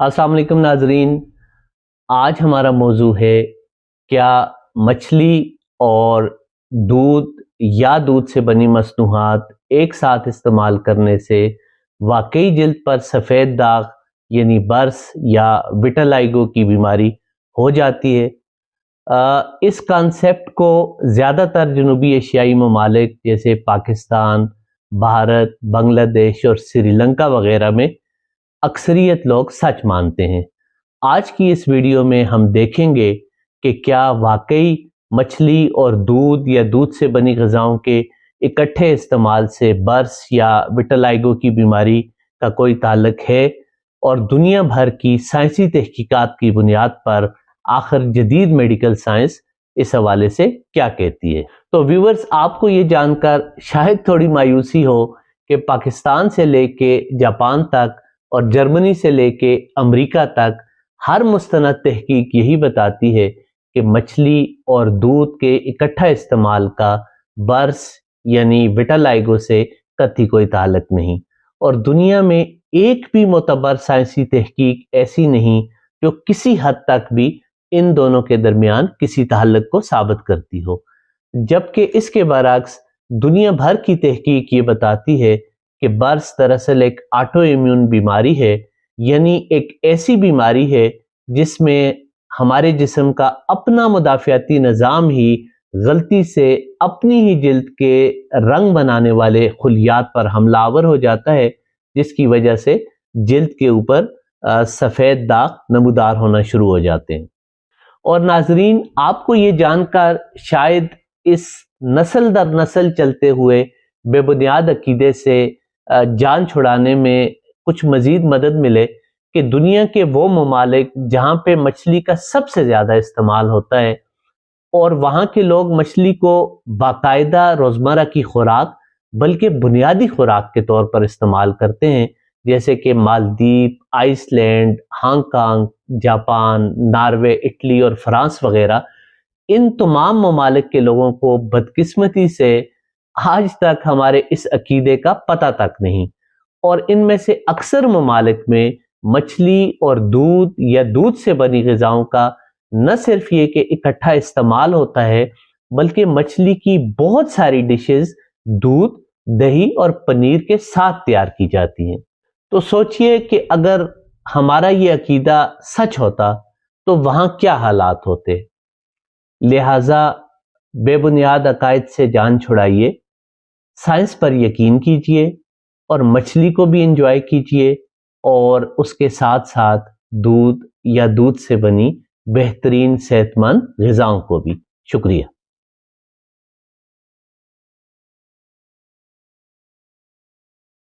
अस्सलाम वालेकुम नाजरीन। आज हमारा मौजू है क्या मछली और दूध या दूध से बनी मसनूहात एक साथ इस्तेमाल करने से वाकई जिल्द पर सफ़ेद दाग यानी बर्स या विटिलिगो की बीमारी हो जाती है। इस कॉन्सेप्ट को ज़्यादातर जनूबी एशियाई ममालिक जैसे पाकिस्तान, भारत, बांग्लादेश और श्रीलंका वगैरह में अक्सरियत लोग सच मानते हैं। आज की इस वीडियो में हम देखेंगे कि क्या वाकई मछली और दूध या दूध से बनी ग़िज़ाओं के इकट्ठे इस्तेमाल से बर्स या विटिलिगो की बीमारी का कोई ताल्लुक है, और दुनिया भर की साइंसी तहकीकात की बुनियाद पर आखिर जदीद मेडिकल साइंस इस हवाले से क्या कहती है। तो व्यूअर्स, आपको ये जानकर शायद थोड़ी मायूसी हो कि पाकिस्तान से लेके जापान तक और जर्मनी से लेके अमेरिका तक हर मुस्तनद तहकीक यही बताती है कि मछली और दूध के इकट्ठा इस्तेमाल का बर्स यानी विटिलिगो से कतई कोई ताल्लुक नहीं, और दुनिया में एक भी मोतबर साइंसी तहकीक ऐसी नहीं जो किसी हद तक भी इन दोनों के दरमियान किसी ताल्लुक को साबित करती हो। जबकि इसके बरअक्स दुनिया भर की तहकीक ये बताती है कि बर्स दरअसल एक ऑटो इम्यून बीमारी है, यानी एक ऐसी बीमारी है जिसमें हमारे जिस्म का अपना मुदाफ़ियाती निज़ाम ही गलती से अपनी ही जिल्द के रंग बनाने वाले खुलियात पर हमलावर हो जाता है, जिसकी वजह से जिल्द के ऊपर सफ़ेद दाग नमूदार होना शुरू हो जाते हैं। और नाजरीन, आपको ये जानकर शायद इस नस्ल दर नस्ल चलते हुए बेबुनियाद अकीदे से जान छुड़ाने में कुछ मज़ीद मदद मिले कि दुनिया के वो ममालिक जहाँ पे मछली का सबसे ज़्यादा इस्तेमाल होता है और वहाँ के लोग मछली को बाकायदा रोज़मर्रा की खुराक बल्कि बुनियादी खुराक के तौर पर इस्तेमाल करते हैं, जैसे कि Maldives, Iceland, Hong Kong, Japan, Norway, Italy और फ्रांस वगैरह। इन तमाम ममालिक के लोगों को बदकिस्मती से आज तक हमारे इस अकीदे का पता तक नहीं, और इनमें से अक्सर ममालिक में मछली और दूध या दूध से बनी ग़िज़ाओं का न सिर्फ ये कि इकट्ठा इस्तेमाल होता है, बल्कि मछली की बहुत सारी डिशेस दूध, दही और पनीर के साथ तैयार की जाती हैं। तो सोचिए कि अगर हमारा ये अकीदा सच होता तो वहाँ क्या हालात होते। लिहाजा बेबुनियाद अकायद से जान छुड़ाइए, साइंस पर यकीन कीजिए और मछली को भी एंजॉय कीजिए, और उसके साथ साथ दूध या दूध से बनी बेहतरीन सेहतमंद ग़िज़ाओं को भी। शुक्रिया।